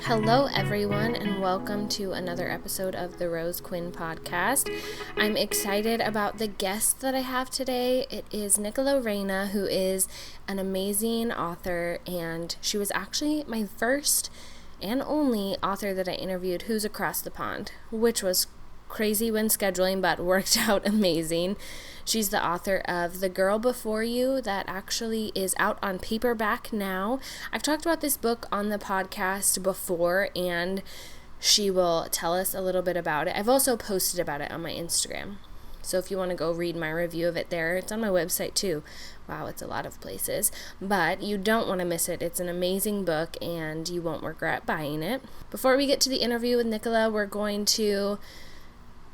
Hello, everyone, and welcome to another episode of the Rose Quinn podcast. I'm excited about the guest that I have today. It is Nicola Rayner, who is an amazing author, and she was actually my first and only author that I interviewed who's across the pond, which was crazy when scheduling, but worked out amazing. She's the author of The Girl Before You that actually is out on paperback now. I've talked about this book on the podcast before, and she will tell us a little bit about it. I've also posted about it on my Instagram. So if you want to go read my review of it there, it's on my website too. Wow, it's a lot of places. But you don't want to miss it. It's an amazing book, and you won't regret buying it. Before we get to the interview with Nicola, we're going to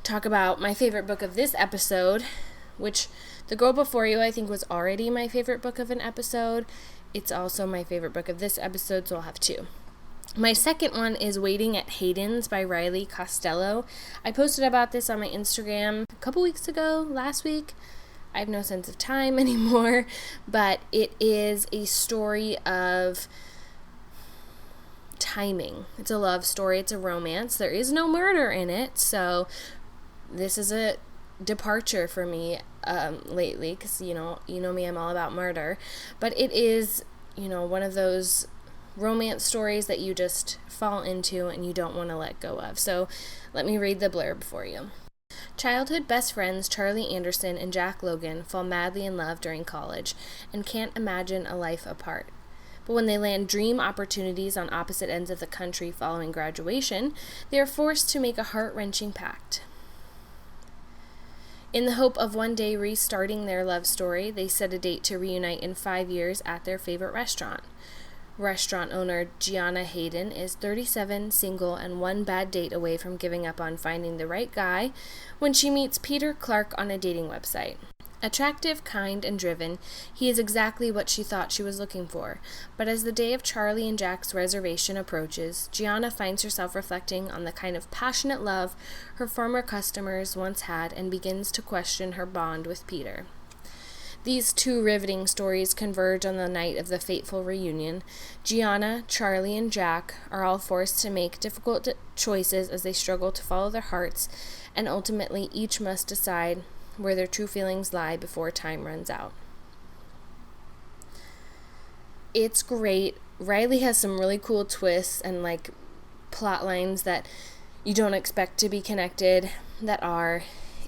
talk about my favorite book of this episode, which The Girl Before You I think was already my favorite book of an episode. It's also my favorite book of this episode, so I'll have two. My second one is Waiting at Hayden's by Riley Costello. I posted about this on my Instagram a couple weeks ago, last week. I have no sense of time anymore, but it is a story of timing. It's a love story. It's a romance. There is no murder in it, so this is a departure for me lately, because you know me, I'm all about murder, but it is one of those romance stories that you just fall into and you don't want to let go of. So let me read the blurb for you. Childhood best friends Charlie Anderson and Jack Logan fall madly in love during college and can't imagine a life apart. But when they land dream opportunities on opposite ends of the country following graduation, they are forced to make a heart-wrenching pact. In the hope of one day restarting their love story, they set a date to reunite in 5 years at their favorite restaurant. Restaurant owner Gianna Hayden is 37, single, and one bad date away from giving up on finding the right guy when she meets Peter Clark on a dating website. Attractive, kind, and driven, he is exactly what she thought she was looking for. But as the day of Charlie and Jack's reservation approaches, Gianna finds herself reflecting on the kind of passionate love her former customers once had and begins to question her bond with Peter. These two riveting stories converge on the night of the fateful reunion. Gianna, Charlie, and Jack are all forced to make difficult choices as they struggle to follow their hearts, and ultimately each must decide where their true feelings lie before time runs out. It's great. Riley has some really cool twists and plot lines that you don't expect to be connected that are.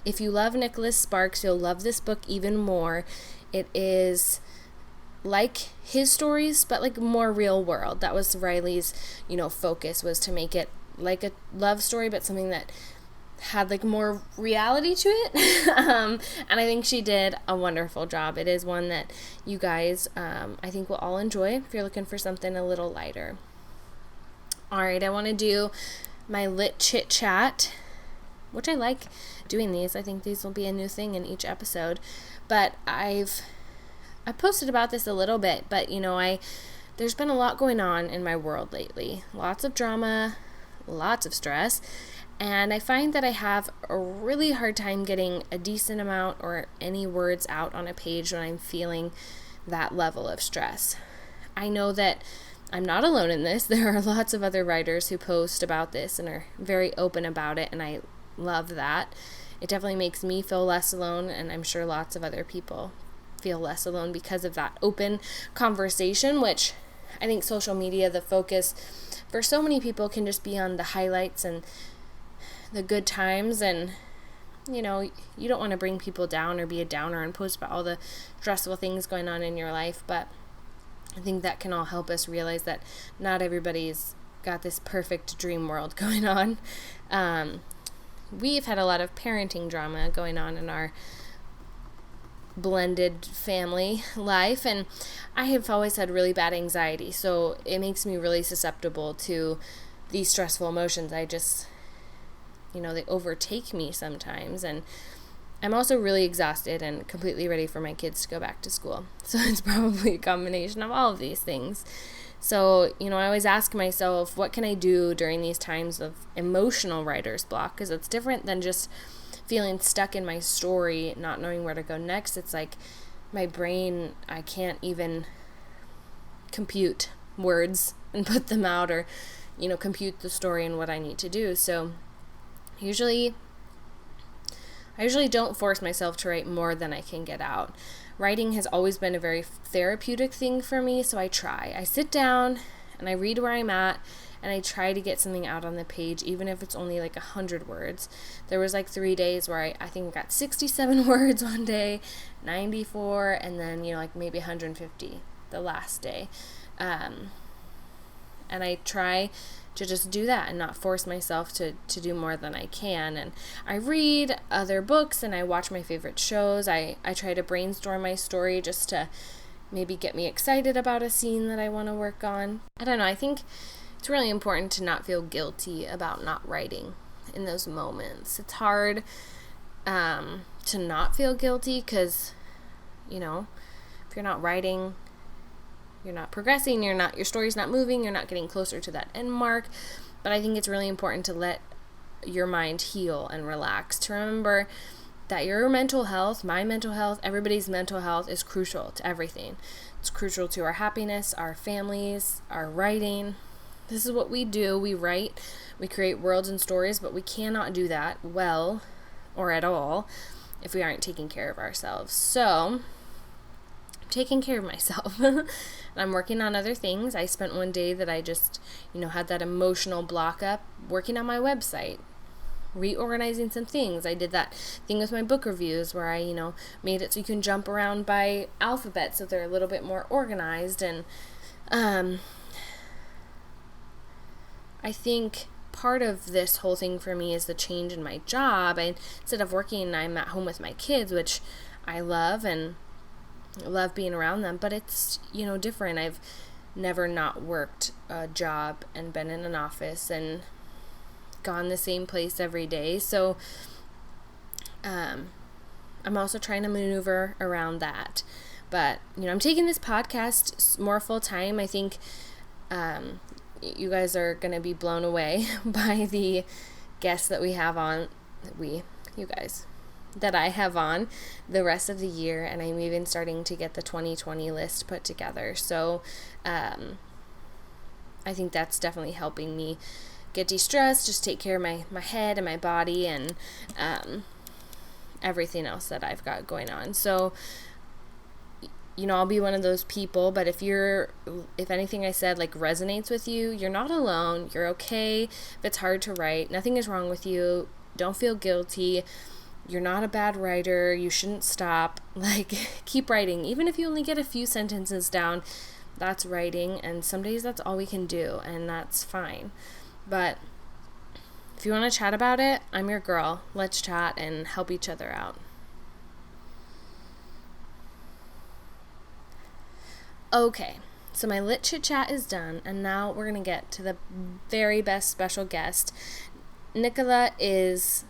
If you love Nicholas Sparks, you'll love this book even more. It is like his stories, but more real world. That was Riley's, focus, was to make it like a love story, but something that had more reality to it. And I think she did a wonderful job. It is one that you guys I think will all enjoy if you're looking for something a little lighter. Alright, I want to do my lit chit chat, which I like doing these. I think these will be a new thing in each episode, but I posted about this a little bit, but there's been a lot going on in my world lately. Lots of drama, lots of stress. And I find that I have a really hard time getting a decent amount or any words out on a page when I'm feeling that level of stress. I know that I'm not alone in this. There are lots of other writers who post about this and are very open about it, and I love that. It definitely makes me feel less alone, and I'm sure lots of other people feel less alone because of that open conversation, which I think social media, the focus for so many people can just be on the highlights and the good times, and you don't want to bring people down or be a downer and post about all the stressful things going on in your life, but I think that can all help us realize that not everybody's got this perfect dream world going on. We've had a lot of parenting drama going on in our blended family life, and I have always had really bad anxiety, so it makes me really susceptible to these stressful emotions. I just they overtake me sometimes, and I'm also really exhausted and completely ready for my kids to go back to school. So it's probably a combination of all of these things. So, I always ask myself, what can I do during these times of emotional writer's block? Because it's different than just feeling stuck in my story, not knowing where to go next. It's like my brain, I can't even compute words and put them out, or compute the story and what I need to do. So I usually don't force myself to write more than I can get out. Writing has always been a very therapeutic thing for me, so I try. I sit down and I read where I'm at, and I try to get something out on the page, even if it's only like 100 words. There was like 3 days where I think I got 67 words one day, 94, and then, like maybe 150 the last day. And I try to just do that and not force myself to do more than I can. And I read other books and I watch my favorite shows. I try to brainstorm my story just to maybe get me excited about a scene that I want to work on. I don't know, I think it's really important to not feel guilty about not writing in those moments. It's hard to not feel guilty because, if you're not writing, you're not progressing, your story's not moving, you're not getting closer to that end mark. But I think it's really important to let your mind heal and relax, to remember that your mental health, my mental health, everybody's mental health is crucial to everything. It's crucial to our happiness, our families, our writing. This is what we do. We write, we create worlds and stories, but we cannot do that well or at all if we aren't taking care of ourselves. So I'm taking care of myself. And I'm working on other things. I spent one day that I just, had that emotional block up working on my website, reorganizing some things. I did that thing with my book reviews where I, made it so you can jump around by alphabet so they're a little bit more organized. And I think part of this whole thing for me is the change in my job. Instead of working, I'm at home with my kids, which I love and love being around them, but it's, different. I've never not worked a job and been in an office and gone the same place every day. So I'm also trying to maneuver around that. But, I'm taking this podcast more full time. I think you guys are going to be blown away by the guests that we have on, that I have on the rest of the year. And I'm even starting to get the 2020 list put together. So I think that's definitely helping me get de-stressed, just take care of my head and my body and everything else that I've got going on. So, I'll be one of those people, but if anything I said resonates with you, you're not alone. You're okay. If it's hard to write, nothing is wrong with you. Don't feel guilty. You're not a bad writer. You shouldn't stop. Keep writing. Even if you only get a few sentences down, that's writing. And some days that's all we can do, and that's fine. But if you want to chat about it, I'm your girl. Let's chat and help each other out. Okay, so my lit chit chat is done, and now we're going to get to the very best special guest. Nicola is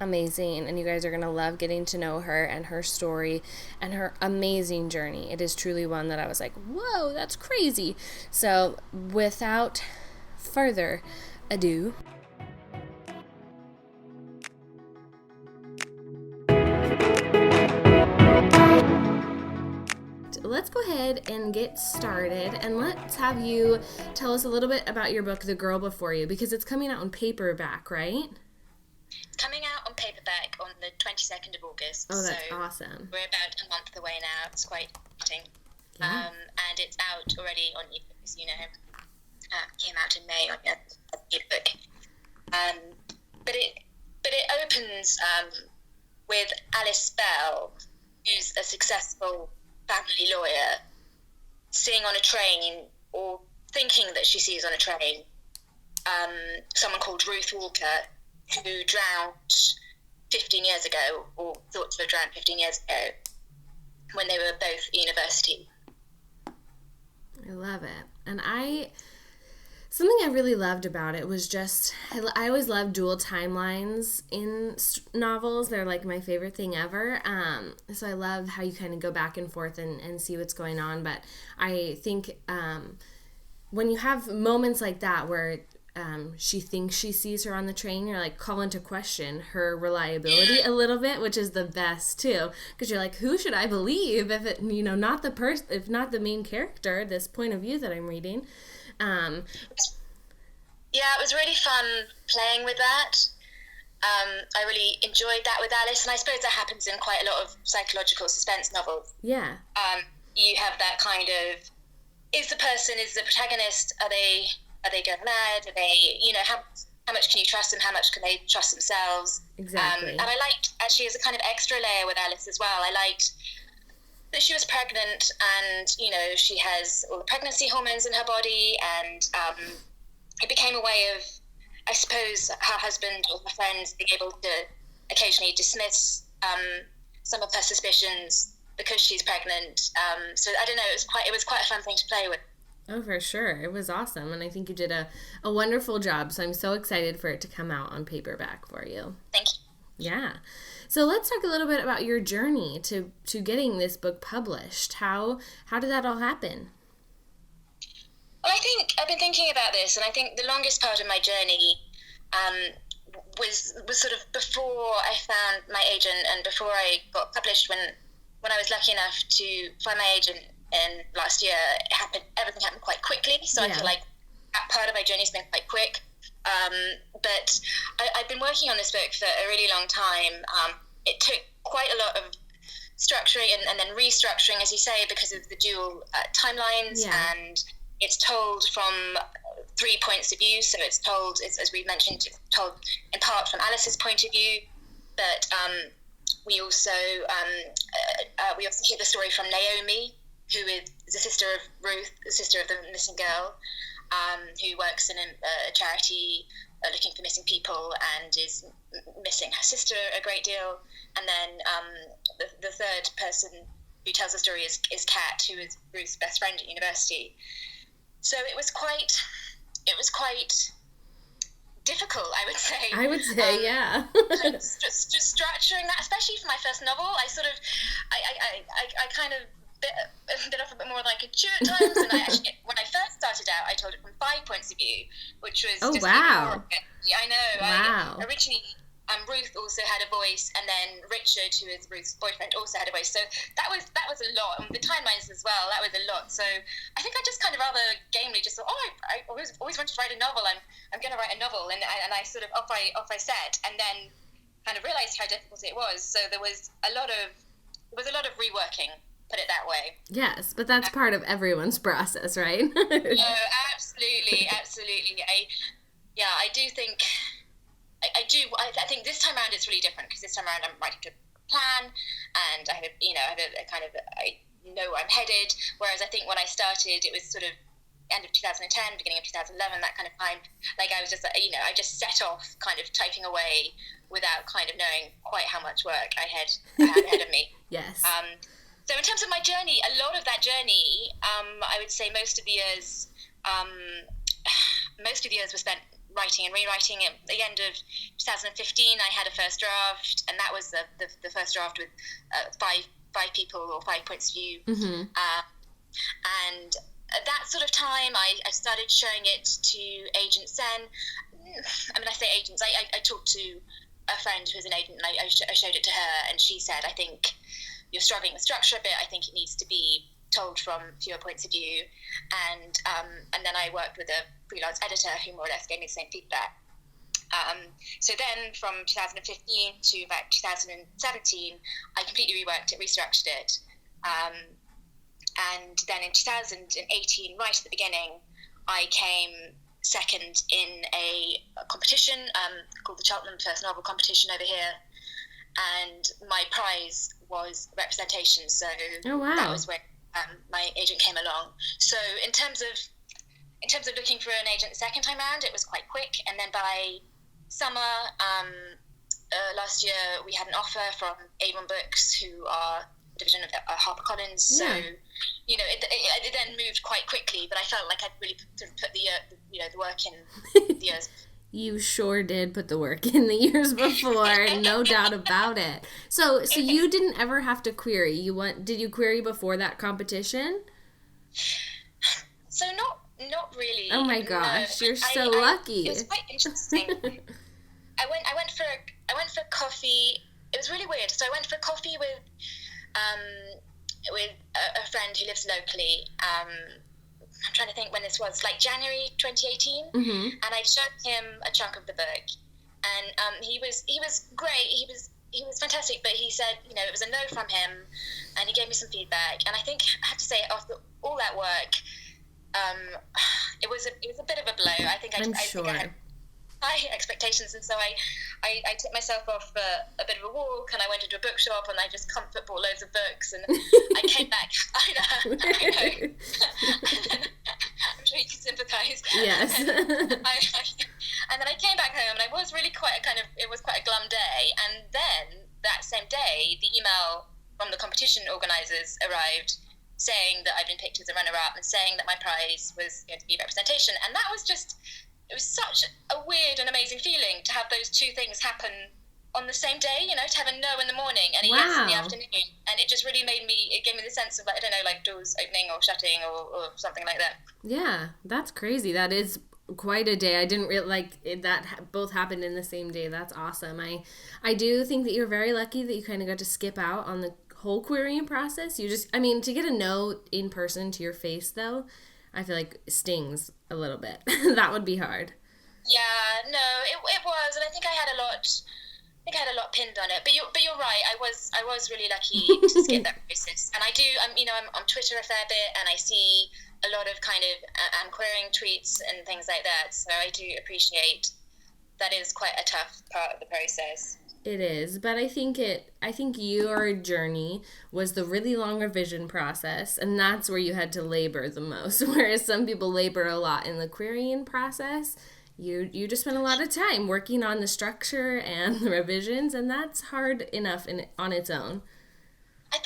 amazing, and you guys are going to love getting to know her and her story and her amazing journey. It is truly one that I was like, whoa, that's crazy. So without further ado, let's go ahead and get started, and let's have you tell us a little bit about your book, The Girl Before You, because it's coming out on paperback, right? It's coming out on paperback on the 22nd of August. Oh, that's awesome. We're about a month away now. It's quite exciting. Yeah. And it's out already on ebook, as you know. Came out in May on ebook. But it opens with Alice Bell, who's a successful family lawyer, seeing on a train, or thinking that she sees on a train, someone called Ruth Walker, who drowned 15 years ago, or thought to have drowned 15 years ago, when they were both at university. I love it. And something I really loved about it was just, I always love dual timelines in novels. They're my favorite thing ever. So I love how you kind of go back and forth and see what's going on. But I think when you have moments like that where she thinks she sees her on the train, you're call into question her reliability a little bit, which is the best too, because you're who should I believe if it not the if not the main character, this point of view that I'm reading. Yeah, it was really fun playing with that. I really enjoyed that with Alice, and I suppose that happens in quite a lot of psychological suspense novels. Yeah. You have that kind of, is the protagonist, are they going mad? Are they, how much can you trust them? How much can they trust themselves? Exactly. And I liked, actually, as a kind of extra layer with Alice as well, I liked that she was pregnant, and she has all the pregnancy hormones in her body, and it became a way of, I suppose, her husband or her friends being able to occasionally dismiss some of her suspicions because she's pregnant. So I don't know. It was quite a fun thing to play with. Oh, for sure. It was awesome. And I think you did a wonderful job. So I'm so excited for it to come out on paperback for you. Thank you. Yeah. So let's talk a little bit about your journey to getting this book published. How did that all happen? Well, I think I've been thinking about this, and I think the longest part of my journey was sort of before I found my agent and before I got published. When I was lucky enough to find my agent in last year, everything happened quite quickly. So I feel like that part of my journey has been quite quick. But I've been working on this book for a really long time. It took quite a lot of structuring and then restructuring, as you say, because of the dual timelines, and it's told from 3 points of view. So it's told, as we mentioned, it's told in part from Alice's point of view, but we also hear the story from Naomi, who is the sister of Ruth, the sister of the missing girl, who works in a charity looking for missing people and is missing her sister a great deal. And then the third person who tells the story is Kat, who is Ruth's best friend at university. So it was quite difficult, I would say. Yeah. just structuring that, especially for my first novel. I kind of bit off a bit more than I could chew at times, and when I first started out, I told it from 5 points of view, which was even more. Yeah, I know. Wow. Originally, Ruth also had a voice, and then Richard, who is Ruth's boyfriend, also had a voice. So that was a lot, and the timelines as well. That was a lot. So I think I just kind of rather gamely just thought, I always wanted to write a novel. I'm going to write a novel, and I sort of off I set, and then kind of realized how difficult it was. So there was a lot of reworking. Put it that way. Yes, but that's part of everyone's process, right? No, absolutely. I do think. I think this time around it's really different, because this time around I'm writing to a plan, and I know where I'm headed. Whereas I think when I started, it was sort of end of 2010, beginning of 2011, that kind of time. Like I was just, I just set off kind of typing away without kind of knowing quite how much work I had ahead of me. Yes. So in terms of my journey, a lot of that journey, I would say most of the years were spent writing and rewriting. At the end of 2015, I had a first draft, and that was the first draft with five people or 5 points of view. Mm-hmm. And at that sort of time, I started showing it to agents then. I mean, I say agents. I talked to a friend who's an agent, and I showed it to her, and she said, I think you're struggling with structure a bit. I think it needs to be told from fewer points of view. And then I worked with a freelance editor who more or less gave me the same feedback. So then from 2015 to about 2017, I completely reworked it, restructured it. And then in 2018, right at the beginning, I came second in a competition called the Cheltenham First Novel Competition over here. And my prize was representation. So that was when my agent came along. So in terms of looking for an agent the second time around, it was quite quick. And then by summer last year, we had an offer from Avon Books, who are a division of HarperCollins. So it then moved quite quickly. But I felt like I'd really sort of put the work in the years. You sure did put the work in the years before, no doubt about it. So you didn't ever have to query. Did you query before that competition? So not really. Oh my gosh, you're so lucky. It was quite interesting. I went for coffee. It was really weird. So I went for coffee with a friend who lives locally. I'm trying to think when this was, like January 2018, Mm-hmm. and I showed him a chunk of the book, and he was great. He was fantastic, but he said, you know, it was a no from him, and he gave me some feedback. And I think I have to say, after all that work, it was a bit of a blow. I'm I think I had sure. high expectations, and so I took myself off for a bit of a walk, and I went into a bookshop, and I just comfort bought loads of books, and I came back. I know. I'm sure you can sympathise. Yes. And then I came back home, and I was really it was quite a glum day. And then that same day, the email from the competition organisers arrived saying that I'd been picked as a runner-up and saying that my prize was going to be representation. And that was just, it was such a weird and amazing feeling to have those two things happen on the same day, you know, to have a no in the morning and a yes in the afternoon. And it just really it gave me the sense of, like, I don't know, like doors opening or shutting or something like that. Yeah, that's crazy. That is quite a day. I didn't really both happened in the same day. That's awesome. I do think that you're very lucky that you kind of got to skip out on the whole querying process. I mean, to get a no in person to your face, though, I feel like stings a little bit. That would be hard. Yeah, no, it was, and I think I had a lot. I think I had a lot pinned on it, but you're right. I was really lucky to skip that process, and I do. I'm on Twitter a fair bit, and I see a lot of kind of querying tweets and things like that. So I do appreciate that is quite a tough part of the process. It is, but I think your journey was the really long revision process, and that's where you had to labor the most. Whereas some people labor a lot in the querying process, you just spend a lot of time working on the structure and the revisions, and that's hard enough on its own. I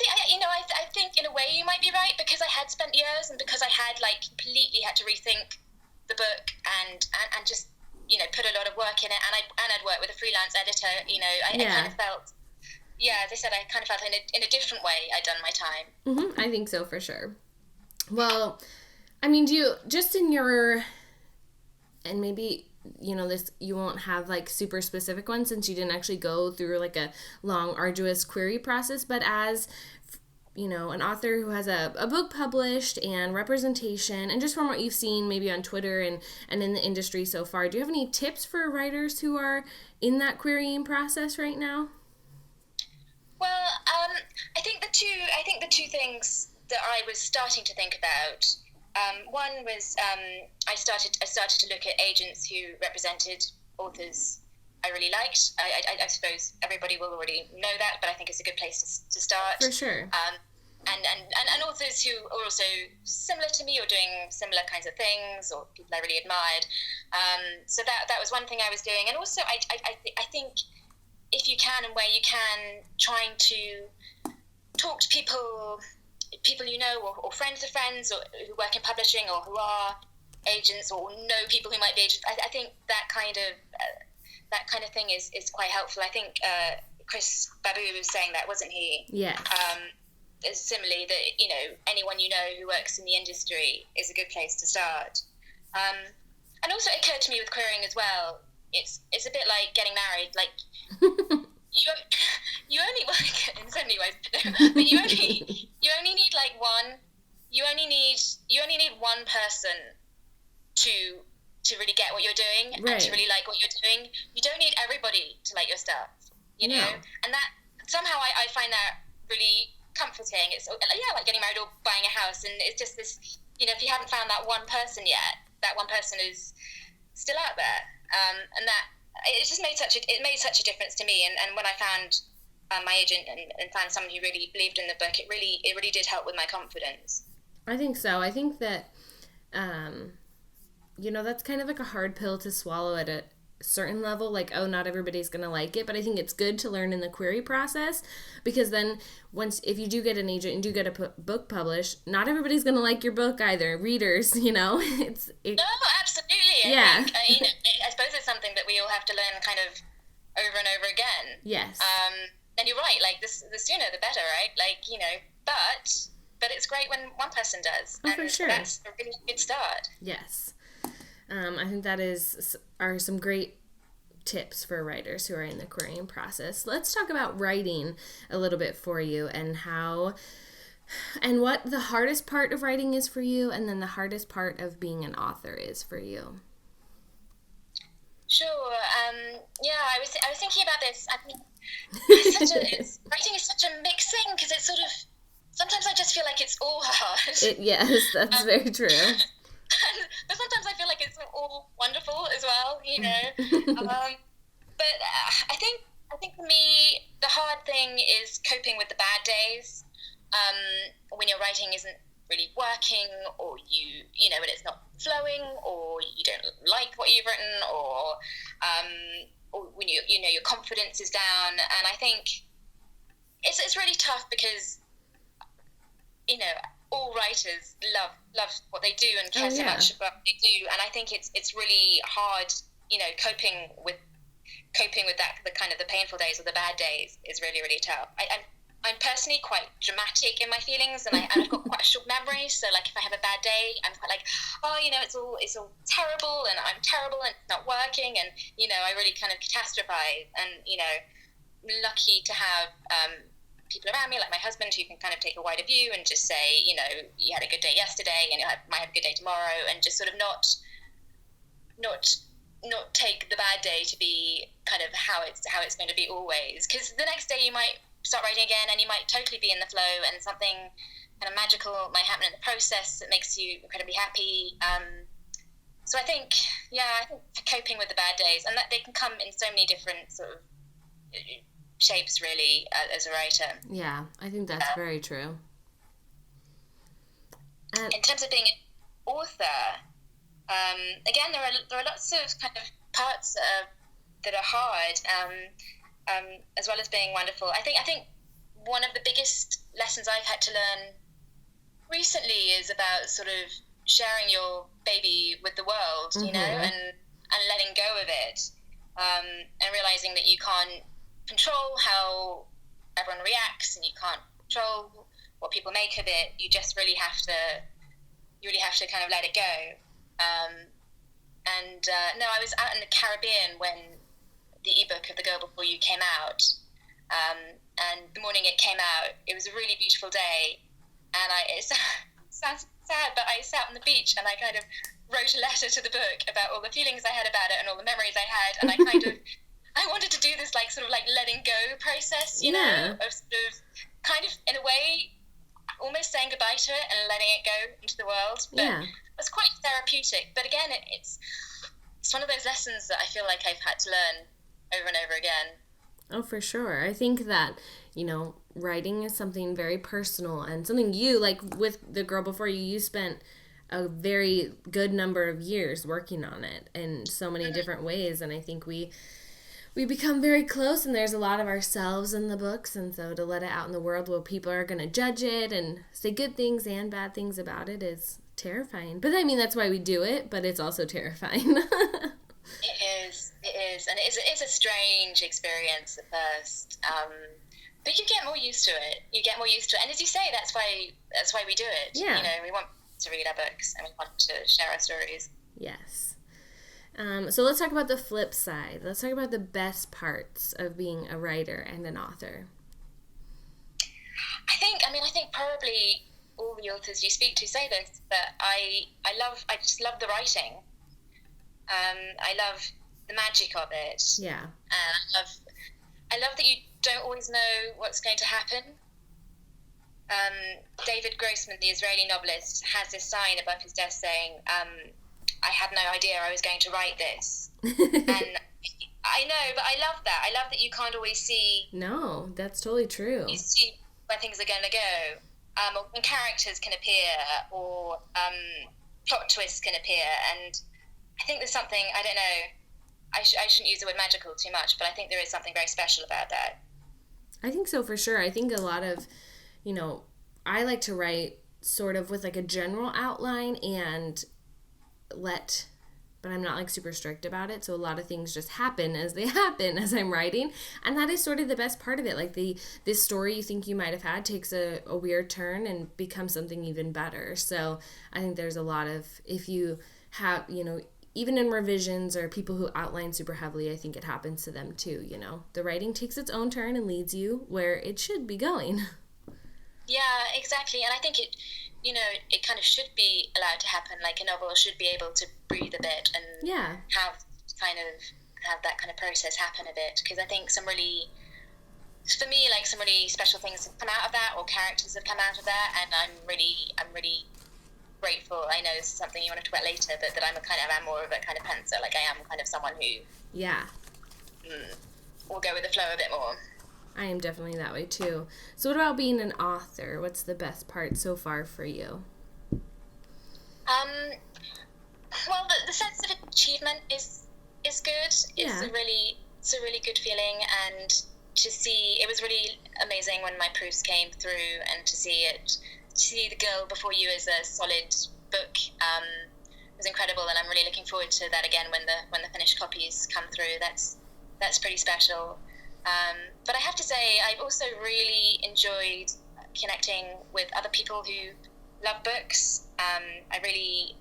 think in a way you might be right, because I had spent years, and because I had like completely had to rethink the book and just, you know, put a lot of work in it, and I'd worked with a freelance editor. You know, I kind of felt, yeah, as I said, I kind of felt in a different way I'd done my time. Mm-hmm. I think so, for sure. Well, I mean, do you just in your, and maybe, you know, this, you won't have like super specific ones since you didn't actually go through like a long arduous query process, but as, you know, an author who has a book published and representation, and just from what you've seen maybe on Twitter and in the industry so far, do you have any tips for writers who are in that querying process right now? Well, I think the two things that I was starting to think about. One was I started to look at agents who represented authors I really liked. I suppose everybody will already know that, but I think it's a good place to start. For sure. And authors who are also similar to me or doing similar kinds of things, or people I really admired. So that was one thing I was doing. And also I think if you can and where you can, trying to talk to people you know, or friends of friends, or who work in publishing, or who are agents, or know people who might be agents. I think that kind of thing is quite helpful. I think Chris Babu was saying that, wasn't he? Yeah. Similarly, that, you know, anyone you know who works in the industry is a good place to start. And also, it occurred to me with querying as well. It's a bit like getting married. Like you only in so many ways, but you only need like one. You only need one person to really get what you're doing, right, and to really like what you're doing. You don't need everybody to like your stuff, you know. And that somehow I find that really comforting. It's like getting married or buying a house, and it's just this, you know, if you haven't found that one person yet, that one person is still out there, and that it just made such a difference to me. And when I found my agent and found someone who really believed in the book, it really did help with my confidence. I think so. I think that you know, that's kind of like a hard pill to swallow at a certain level, like, oh, not everybody's gonna like it, but I think it's good to learn in the query process, because then if you do get an agent and do get a book published, not everybody's gonna like your book either, readers, you know. No, absolutely. Yeah. I suppose it's something that we all have to learn kind of over and over again. Yes. And you're right, like, the sooner the better, right? Like, you know, but it's great when one person does. Oh, for sure. That's a really good start. Yes. I think are some great tips for writers who are in the querying process. Let's talk about writing a little bit for you, and how And what the hardest part of writing is for you, and then the hardest part of being an author is for you. Sure. Yeah, I was thinking about this. I mean, writing is such a mixed thing because it's sort of sometimes I just feel like it's all hard. Yes, that's very true. But sometimes I feel like it's all wonderful as well, you know. But I think for me the hard thing is coping with the bad days. When your writing isn't really working, or you know when it's not flowing, or you don't like what you've written, or when you know your confidence is down. And I think it's really tough because you know all writers love what they do and care so much about what they do, and I think it's really hard, you know, coping with that, the kind of the painful days or the bad days is really, really tough. I'm personally quite dramatic in my feelings, and I've got quite a short memory. So, like, if I have a bad day, I'm quite like, oh, you know, it's all terrible, and I'm terrible, and it's not working, and you know, I really kind of catastrophize. And you know, lucky to have people around me, like my husband, who can kind of take a wider view and just say, you know, you had a good day yesterday, and might have a good day tomorrow, and just sort of not take the bad day to be kind of how it's going to be always, because the next day you might start writing again and you might totally be in the flow, and something kind of magical might happen in the process that makes you incredibly happy. So I think coping with the bad days, and that they can come in so many different sort of shapes really, as a writer. Yeah, I think that's very true. In terms of being an author, again, there are lots of kind of parts that are hard, as well as being wonderful. I think one of the biggest lessons I've had to learn recently is about sort of sharing your baby with the world, you know, and letting go of it, and realizing that you can't control how everyone reacts, and you can't control what people make of it. You just really have to kind of let it go. No, I was out in the Caribbean when the ebook of The Girl Before You came out, and the morning it came out, it was a really beautiful day, and it sounds sad, but I sat on the beach and I kind of wrote a letter to the book about all the feelings I had about it and all the memories I had, and I wanted to do this like sort of like letting go process, you know, of sort of kind of in a way almost saying goodbye to it and letting it go into the world. But it's quite therapeutic. But again, it's one of those lessons that I feel like I've had to learn over and over again. Oh, for sure. I think that, you know, writing is something very personal, and something you, like with The Girl Before You, you spent a very good number of years working on it in so many different ways, and I think we become very close, and there's a lot of ourselves in the books, and so to let it out in the world where people are going to judge it and say good things and bad things about it is terrifying. But I mean, that's why we do it, but it's also terrifying. It is, and it's a strange experience at first, but you get more used to it. And as you say, that's why we do it. Yeah. You know, we want to read our books and we want to share our stories. Yes. So let's talk about the flip side. Let's talk about the best parts of being a writer and an author. I think probably all the authors you speak to say this, but I just love the writing. I love the magic of it. Yeah. And I love that you don't always know what's going to happen. David Grossman, the Israeli novelist, has this sign above his desk saying, I had no idea I was going to write this. And I know, but I love that. I love that you can't always see... No, that's totally true. You see where things are going to go. Or when characters can appear, or plot twists can appear. And I think there's something, I don't know, I shouldn't use the word magical too much, but I think there is something very special about that. I think so, for sure. I think a lot of, you know, I like to write sort of with like a general outline and but I'm not like super strict about it, so a lot of things just happen as they happen as I'm writing, and that is sort of the best part of it. Like this story you think you might have had takes a weird turn and becomes something even better. So I think there's a lot of, if you have, you know, even in revisions or people who outline super heavily, I think it happens to them too, you know. The writing takes its own turn and leads you where it should be going. Yeah, exactly. And I think it kind of should be allowed to happen. Like a novel should be able to breathe a bit and Yeah. kind of have that kind of process happen a bit. Because I think for me, like some really special things have come out of that, or characters have come out of that, and I'm really grateful. I know this is something you want to talk about later, but that I'm more of a kind of pantser. Like I am kind of someone who will go with the flow a bit more. I am definitely that way too. So what about being an author? What's the best part so far for you? Well, the sense of achievement is good. Yeah. It's a really good feeling, and to see it was really amazing when my proofs came through, and to see The Girl Before You as a solid book was incredible, and I'm really looking forward to that again when the finished copies come through. That's pretty special. But I have to say, I've also really enjoyed connecting with other people who love books. I really,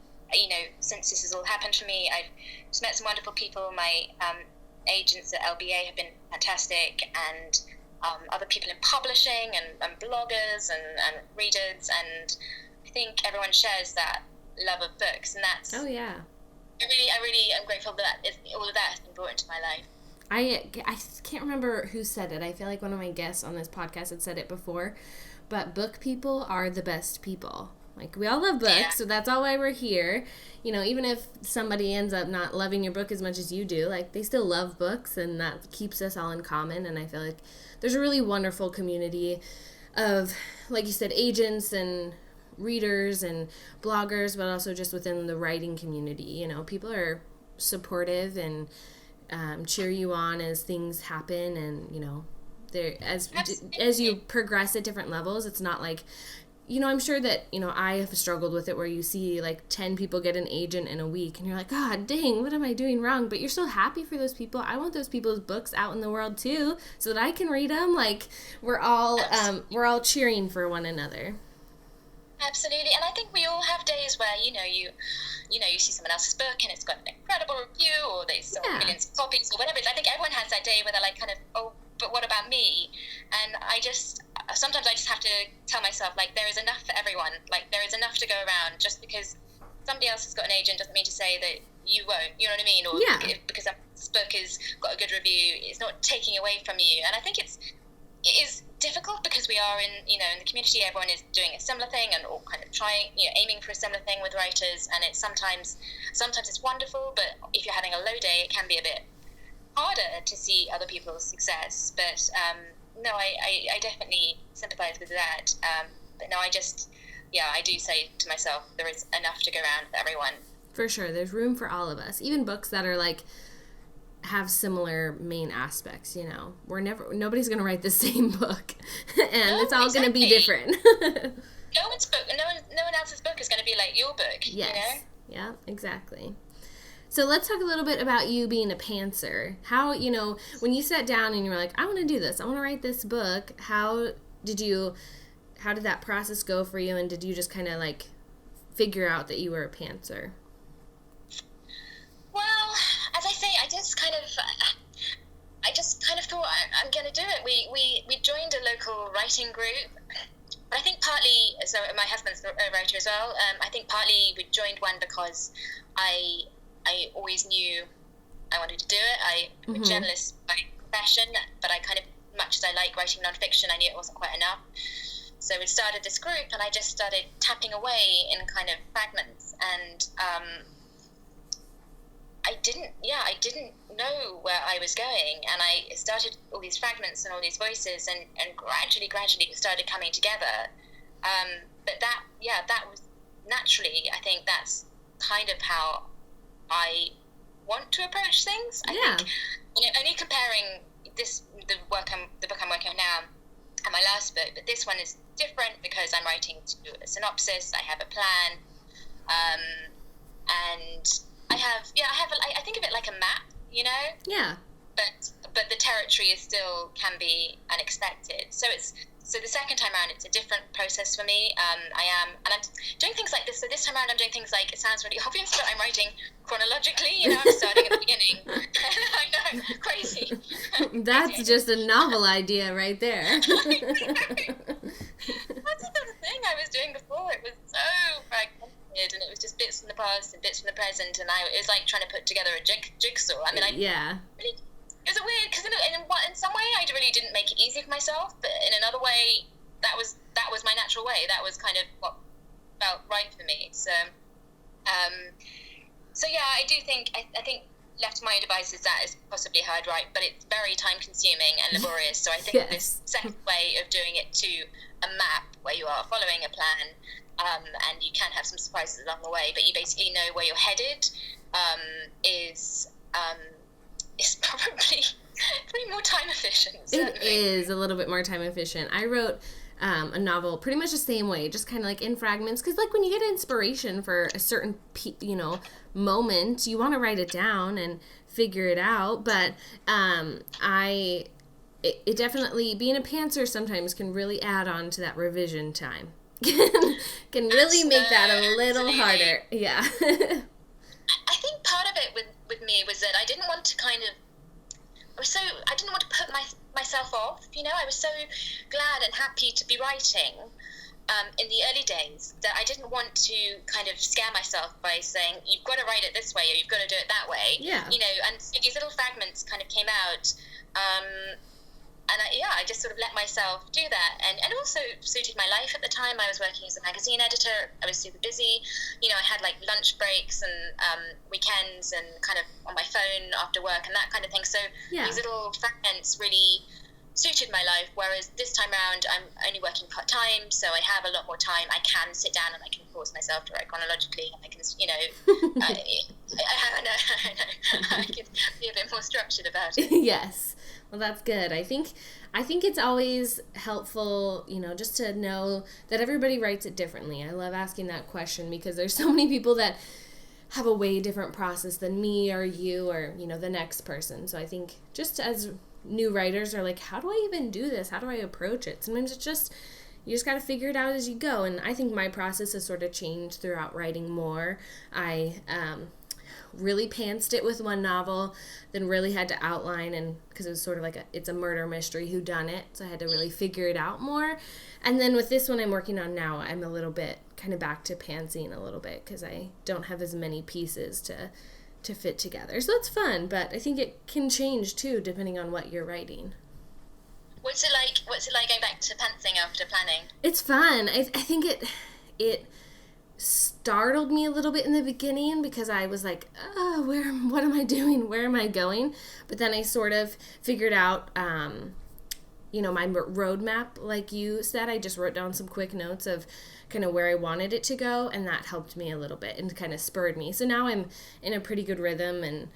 since this has all happened for me, I've just met some wonderful people. My agents at LBA have been fantastic, and other people in publishing and bloggers and readers, and I think everyone shares that love of books, and that's... Oh, yeah. I really am grateful that all of that has been brought into my life. I can't remember who said it. I feel like one of my guests on this podcast had said it before, but book people are the best people. Like, we all love books, so that's all why we're here. Even if somebody ends up not loving your book as much as you do, like, they still love books, and that keeps us all in common. And I feel like there's a really wonderful community of, like you said, agents and readers and bloggers, but also just within the writing community. People are supportive and cheer you on as things happen, and as you progress at different levels, it's not like, I'm sure that I have struggled with it, where you see like 10 people get an agent in a week and you're like, God dang, what am I doing wrong? But you're so happy for those people. I want those people's books out in the world too, so that I can read them. Like, we're all cheering for one another. Absolutely. And I think we all have days where you see someone else's book and it's got an incredible review, or they sold millions of copies, or whatever it is. I think everyone has that day where they're like, kind of, oh, but what about me? And sometimes I just have to tell myself, like, there is enough for everyone. Like, there is enough to go around. Just because somebody else has got an agent doesn't mean to say that you won't. You know what I mean? Or because this book has got a good review, it's not taking away from you. And I think it is difficult because we are in the community, everyone is doing a similar thing and all kind of trying, aiming for a similar thing with writers, and it's sometimes it's wonderful, but if you're having a low day, it can be a bit harder to see other people's success. But no, I definitely sympathize with that. But no, I do say to myself, there is enough to go around for everyone. For sure, there's room for all of us, even books that are like have similar main aspects. Nobody's gonna write the same book, and it's all gonna be different. No one else's book is gonna be like your book. Yes. Yeah, exactly. So let's talk a little bit about you being a pantser. How, when you sat down and you were like, I want to do this, I want to write this book, how did that process go for you, and did you just kind of like figure out that you were a pantser? Well, as I say, I just kind of thought I'm going to do it. We joined a local writing group, but I think partly, so my husband's a writer as well, I think partly we joined one because I always knew I wanted to do it. I'm a journalist by profession, but I kind of, much as I like writing nonfiction, I knew it wasn't quite enough. So we started this group, and I just started tapping away in kind of fragments, and I didn't know where I was going, and I started all these fragments and all these voices, and gradually it started coming together. But that was naturally, I think that's kind of how I want to approach things. I think, only comparing the book I'm working on now and my last book, but this one is different because I'm writing to a synopsis. I have a plan, and I think of it like a map, Yeah. But the territory can be unexpected. So the second time around, it's a different process for me. I'm doing things like this. So this time around, I'm doing things like, it sounds really obvious, but I'm writing chronologically. I'm starting at the beginning. I know, crazy. That's just a novel idea right there. That's special. I mean, really, it was a weird, because in some way I really didn't make it easy for myself, but in another way, that was my natural way. That was kind of what felt right for me. So, yeah, I do think, I think left to my own devices, that is possibly how I'd write, but it's very time consuming and laborious. So I think this second way of doing it to a map where you are following a plan, and you can have some surprises along the way, but you basically know where you're headed, is probably pretty more time efficient. Certainly. It is a little bit more time efficient. I wrote a novel pretty much the same way, just kind of like in fragments, because like when you get inspiration for a certain moment, you want to write it down and figure it out. But it definitely, being a pantser sometimes can really add on to that revision time. Can really make that a little harder. Yeah. I think part of it with me was that I didn't want to I didn't want to put myself off, I was so glad and happy to be writing in the early days that I didn't want to kind of scare myself by saying, you've got to write it this way or you've got to do it that way. Yeah. And so these little fragments kind of came out, and I just sort of let myself do that, and also suited my life at the time. I was working as a magazine editor. I was super busy. I had like lunch breaks and weekends and kind of on my phone after work and that kind of thing. So these little fragments really suited my life, whereas this time around I'm only working part-time, so I have a lot more time. I can sit down and I can force myself to write chronologically, and I can, I know, I can be a bit more structured about it. Yes. Well, that's good. I think it's always helpful, just to know that everybody writes it differently. I love asking that question because there's so many people that have a way different process than me or you or, the next person. So I think just as new writers are like, how do I even do this? How do I approach it? Sometimes it's just, you just got to figure it out as you go. And I think my process has sort of changed throughout writing more. I really pantsed it with one novel, then really had to outline, and because it was sort of like it's a murder mystery, whodunit, so I had to really figure it out more. And then with this one I'm working on now, I'm a little bit kind of back to pantsing a little bit because I don't have as many pieces to fit together. So it's fun, but I think it can change too depending on what you're writing. What's it like going back to pantsing after planning? It's fun. I think it startled me a little bit in the beginning because I was like, what am I doing? Where am I going? But then I sort of figured out, my roadmap, like you said. I just wrote down some quick notes of kind of where I wanted it to go, and that helped me a little bit and kind of spurred me. So now I'm in a pretty good rhythm, and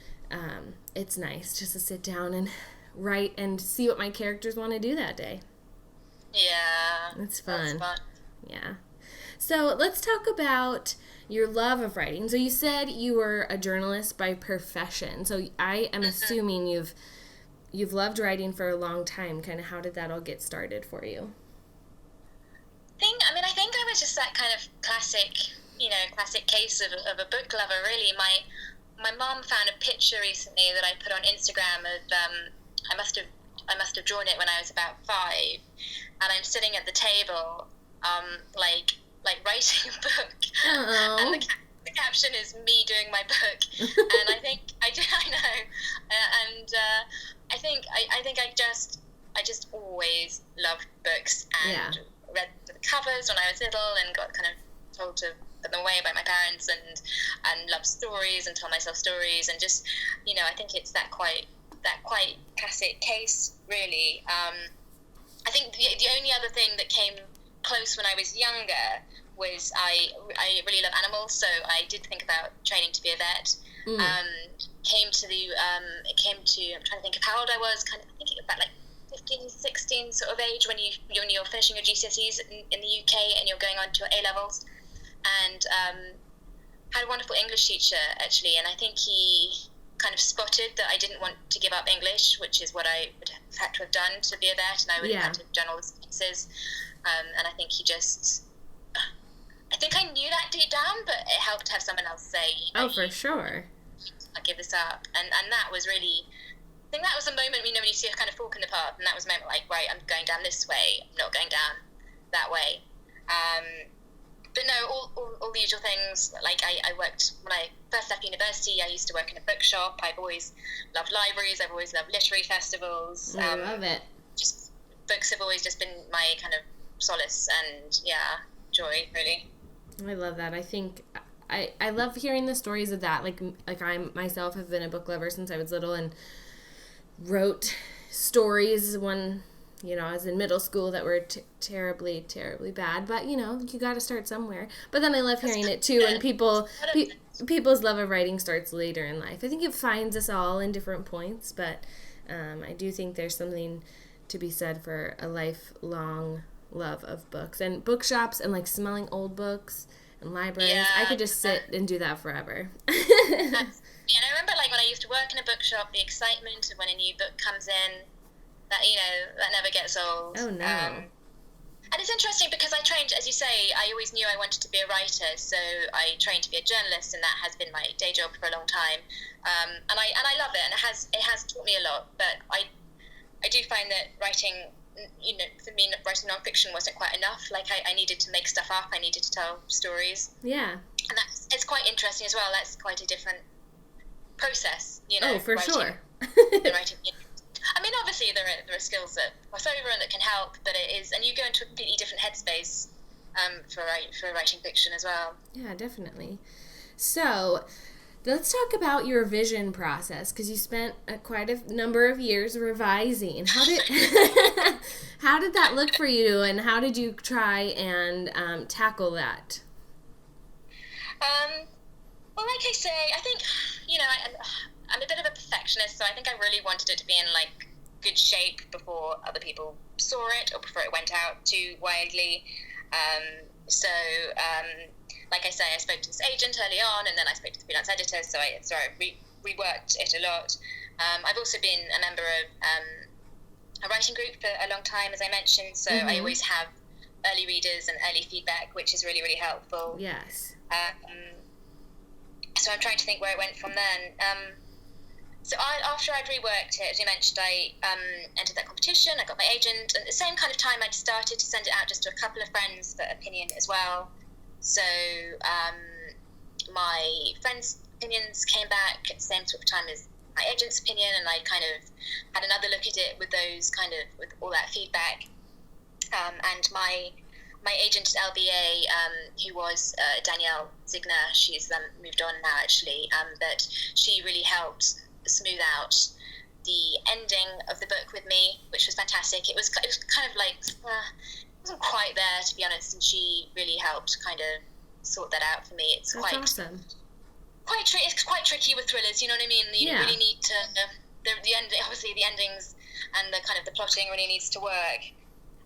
it's nice just to sit down and write and see what my characters want to do that day. Yeah. It's fun. That's fun. Yeah. So let's talk about your love of writing. So you said you were a journalist by profession. So I am assuming you've loved writing for a long time. Kind of how did that all get started for you? I think I was just that kind of classic case of a book lover, really. My mom found a picture recently that I put on Instagram of I must have drawn it when I was about 5, and I'm sitting at the table like writing a book. Oh. And the caption is me doing my book. And I think I know, and I think I just always loved books and read the covers when I was little and got kind of told to put them away by my parents, and loved stories and tell myself stories, and just I think it's that quite classic case, really. I think the only other thing that came close when I was younger was I really love animals, so I did think about training to be a vet. Came to I'm trying to think of how old I was, kind of thinking about like 15, 16 sort of age when you're finishing your GCSEs in the UK and you're going on to your A-levels, and had a wonderful English teacher actually, and I think he kind of spotted that I didn't want to give up English, which is what I would have had to have done to be a vet, and I would have had to have done all the sciences. And I think I think I knew that deep down, but it helped to have someone else say, for sure, I'll give this up. And that was really, I think that was a moment when you see a kind of fork in the path, and that was a moment like, right, I'm going down this way, I'm not going down that way. but no, all the usual things. Like I worked, when I first left university, I used to work in a bookshop. I've always loved libraries. I've always loved literary festivals. I love it. Just books have always just been my kind of solace and, joy, really. I love that. I think I love hearing the stories of that. Like I myself have been a book lover since I was little and wrote stories when, I was in middle school that were terribly, terribly bad. But, you got to start somewhere. But then I love hearing it too. And people's love of writing starts later in life. I think it finds us all in different points. But I do think there's something to be said for a lifelong love of books. And bookshops and, like, smelling old books and libraries. Yeah. I could just sit and do that forever. Yeah, and I remember, like, when I used to work in a bookshop, the excitement of when a new book comes in, that never gets old. Oh, no. And it's interesting because I trained, as you say, I always knew I wanted to be a writer, so I trained to be a journalist, and that has been my day job for a long time. And I love it, and it has taught me a lot. But I do find that writing, for me, writing nonfiction wasn't quite enough. Like, I needed to make stuff up. I needed to tell stories. Yeah. And it's quite interesting as well. That's quite a different process, Oh, for writing, sure. writing. I mean, obviously there are skills that cross over and that can help, but it is, and you go into a completely different headspace for writing fiction as well. Yeah, definitely. So, let's talk about your revision process, because you spent quite a number of years revising. How did that look for you, and how did you try and tackle that? Well, like I say, I think, I'm a bit of a perfectionist, so I think I really wanted it to be in, like, good shape before other people saw it or before it went out too widely. Like I say, I spoke to this agent early on, and then I spoke to the freelance editor, so I reworked it a lot. I've also been a member of a writing group for a long time, as I mentioned, so I always have early readers and early feedback, which is really, really helpful. Yes. So I'm trying to think where it went from then. So after I'd reworked it, as you mentioned, I entered that competition. I got my agent, and at the same kind of time, I'd started to send it out just to a couple of friends for opinion as well. So my friends' opinions came back at the same sort of time as my agent's opinion, and I kind of had another look at it with all that feedback. And my agent at LBA, who was Danielle Zigner, she's moved on now actually, but she really helped smooth out the ending of the book with me, which was fantastic. It was kind of like, it wasn't quite there, to be honest, and she really helped kind of sort that out for me. It's awesome. It's quite tricky with thrillers, you know what I mean? You really need to, the end, obviously the endings and the kind of the plotting really needs to work.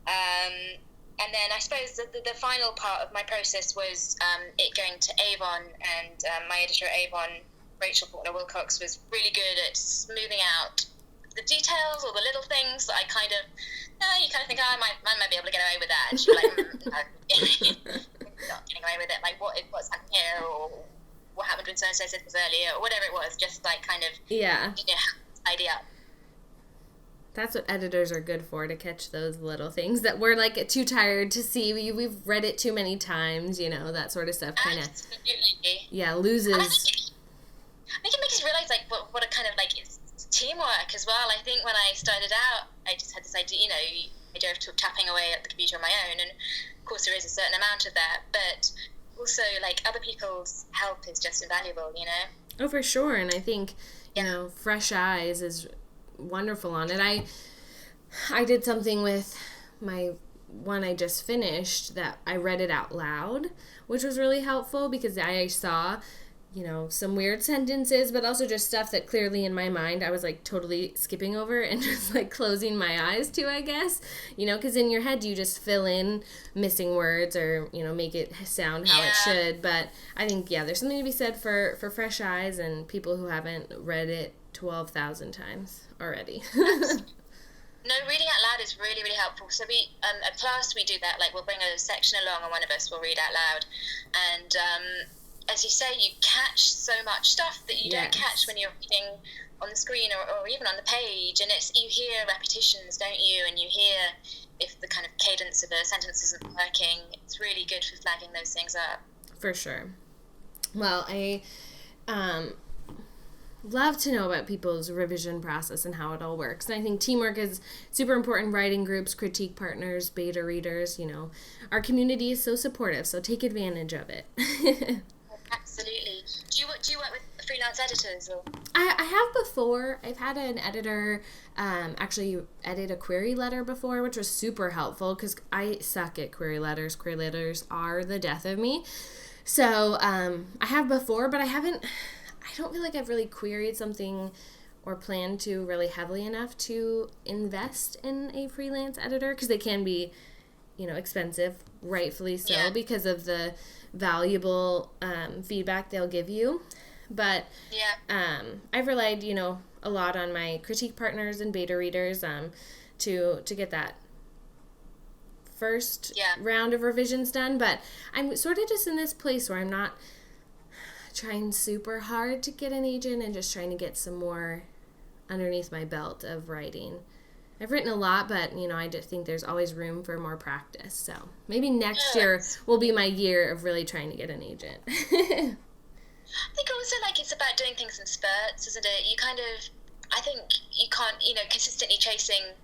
And then I suppose the final part of my process was it going to Avon, and my editor at Avon, Rachel Faulkner-Wilcox, was really good at smoothing out the details or the little things that I kind of, you kind of think, I might be able to get away with that. And she'd be like, no, not getting away with it. Like, what's happening here, or what happened when so-and-so said this earlier, or whatever it was, just like kind of, tidy up. That's what editors are good for, to catch those little things that we're, like, too tired to see. We've read it too many times, that sort of stuff kind of, loses. I think it makes you realize, like, what a kind of, like, it's teamwork as well. I think when I started out, I just had this idea, I drove to tapping away at the computer on my own, and of course there is a certain amount of that, but also, like, other people's help is just invaluable, Oh, for sure. And I think, fresh eyes is wonderful on it. I did something with my one I just finished that I read it out loud, which was really helpful because I saw some weird sentences, but also just stuff that clearly in my mind I was, like, totally skipping over and just, like, closing my eyes to, I guess, because in your head you just fill in missing words or, make it sound how it should. But I think, there's something to be said for fresh eyes and people who haven't read it 12,000 times already. No, reading out loud is really, really helpful. So we, at class, we do that. Like, we'll bring a section along, and one of us will read out loud. And as you say, you catch so much stuff that you don't Yes. catch when you're reading on the screen or even on the page. And you hear repetitions, don't you? And you hear if the kind of cadence of a sentence isn't working. It's really good for flagging those things up. For sure. Well, I love to know about people's revision process and how it all works. And I think teamwork is super important. Writing groups, critique partners, beta readers, our community is so supportive, so take advantage of it. Absolutely. Do you work with freelance editors? Or? I have before. I've had an editor actually edit a query letter before, which was super helpful because I suck at query letters. Query letters are the death of me. So I have before, but I don't feel like I've really queried something or planned to really heavily enough to invest in a freelance editor because they can be, expensive, rightfully so, because of the valuable feedback they'll give you. But I've relied, a lot on my critique partners and beta readers to get that first round of revisions done. But I'm sort of just in this place where I'm not trying super hard to get an agent and just trying to get some more underneath my belt of writing. I've written a lot, but, I just think there's always room for more practice. So maybe next year will be my year of really trying to get an agent. I think also, it's about doing things in spurts, isn't it? I think you can't, consistently chasing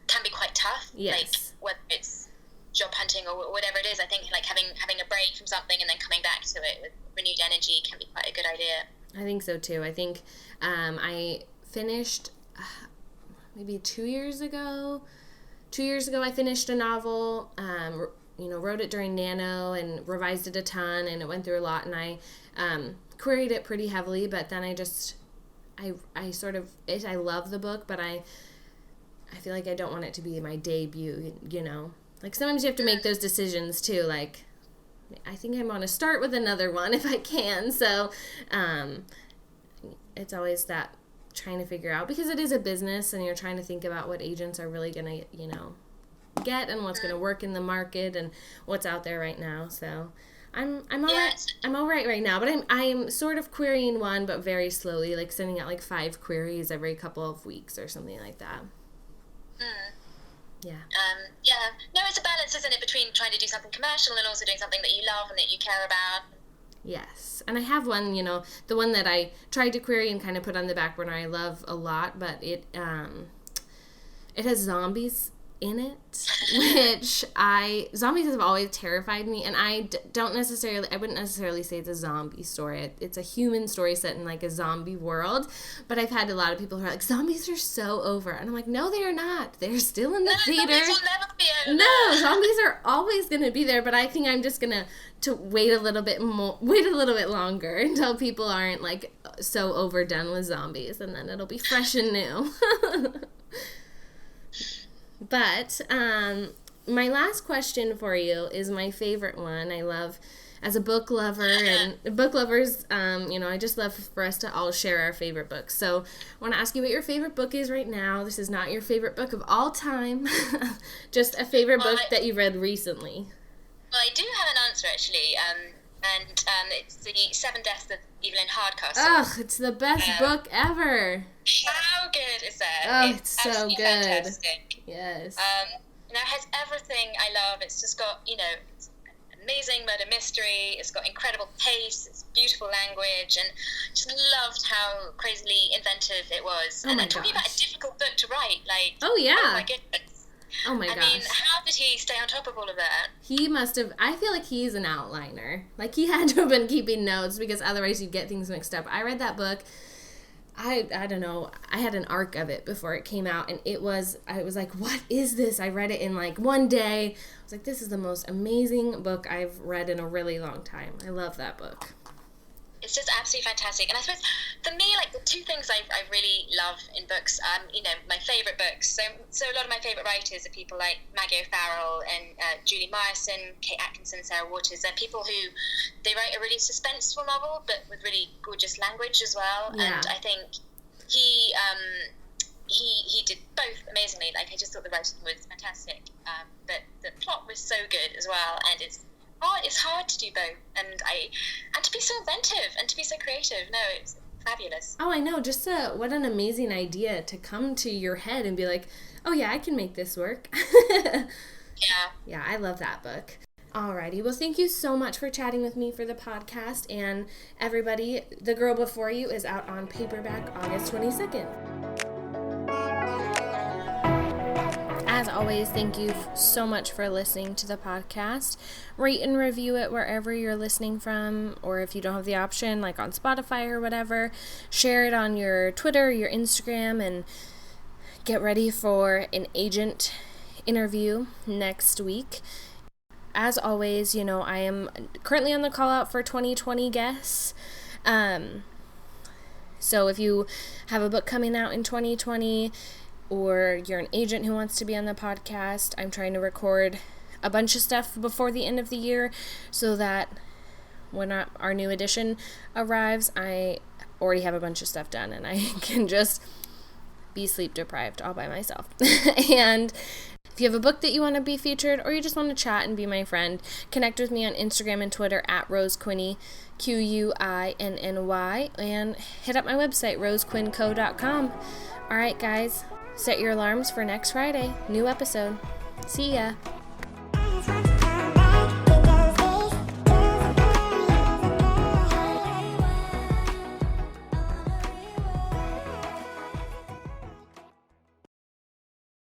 can be quite tough. Yes. Whether it's job hunting or whatever it is, I think, having a break from something and then coming back to it with renewed energy can be quite a good idea. I think so, too. I think I finished... maybe 2 years ago. 2 years ago, I finished a novel, wrote it during Nano and revised it a ton, and it went through a lot, and I queried it pretty heavily, but then I sort of, I love the book, but I feel like I don't want it to be my debut, sometimes you have to make those decisions, too, I think I want to start with another one if I can, so it's always that trying to figure out, because it is a business and you're trying to think about what agents are really going to, get and what's going to work in the market and what's out there right now. So I'm all right now, but I'm sort of querying one, but very slowly, sending out 5 queries every couple of weeks or something like that. Yeah. No, it's a balance, isn't it, between trying to do something commercial and also doing something that you love and that you care about. Yes. And I have one, the one that I tried to query and kind of put on the back burner I love a lot, but it has zombies in it, which zombies have always terrified me, and I wouldn't necessarily say it's a zombie story. It's a human story set in a zombie world, but I've had a lot of people who are like, zombies are so over, and I'm like, no, they are not. They're still in the theater. Zombies will never be over. No, zombies are always going to be there, but I think I'm just going to wait a little bit longer until people aren't so overdone with zombies, and then it'll be fresh and new. But my last question for you is my favorite one. I love, as a book lover and book lovers, I just love for us to all share our favorite books. So I want to ask you what your favorite book is right now. This is not your favorite book of all time, just a favorite book that you read recently. Well, I do have an answer, actually, and it's the 7 Deaths of Evelyn Hardcastle. Ugh, it's the best book ever. How good is that? Oh, it's so good. Fantastic. Yes. It has everything I love. It's just got, it's an amazing murder mystery. It's got incredible pace. It's beautiful language, and just loved how crazily inventive it was. Oh, and my talking about a difficult book to write, oh yeah. Oh my goodness. Oh my gosh. I mean, how did he stay on top of all of that? He must have, I feel like he's an outliner. He had to have been keeping notes, because otherwise you'd get things mixed up. I read that book, I don't know, I had an arc of it before it came out, and I was like, what is this? I read it in one day. I was like, this is the most amazing book I've read in a really long time. I love that book. It's just absolutely fantastic. And I suppose, for me, the 2 things I really love in books, my favourite books. So a lot of my favourite writers are people like Maggie O'Farrell and Julie Myerson, Kate Atkinson, Sarah Waters. They're people who, they write a really suspenseful novel, but with really gorgeous language as well. Yeah. And I think he did both amazingly. I just thought the writing was fantastic. But the plot was so good as well, and it's It's hard to do both, and to be so inventive and to be so creative. No, it's fabulous. Oh, I know. Just what an amazing idea to come to your head and be like, oh yeah, I can make this work. Yeah. Yeah, I love that book. Alrighty, well, thank you so much for chatting with me for the podcast. And everybody, The Girl Before You is out on paperback August 22nd. As always, thank you so much for listening to the podcast. Rate and review it wherever you're listening from, or if you don't have the option, like on Spotify or whatever, share it on your Twitter, your Instagram, and get ready for an agent interview next week. As always, I am currently on the call out for 2020 guests. So if you have a book coming out in 2020, or you're an agent who wants to be on the podcast, I'm trying to record a bunch of stuff before the end of the year so that when our new edition arrives, I already have a bunch of stuff done and I can just be sleep deprived all by myself. And if you have a book that you want to be featured, or you just want to chat and be my friend, connect with me on Instagram and Twitter at RoseQuinny, QUINNY, and hit up my website, rosequinnco.com. All right, guys. Set your alarms for next Friday. New episode. See ya.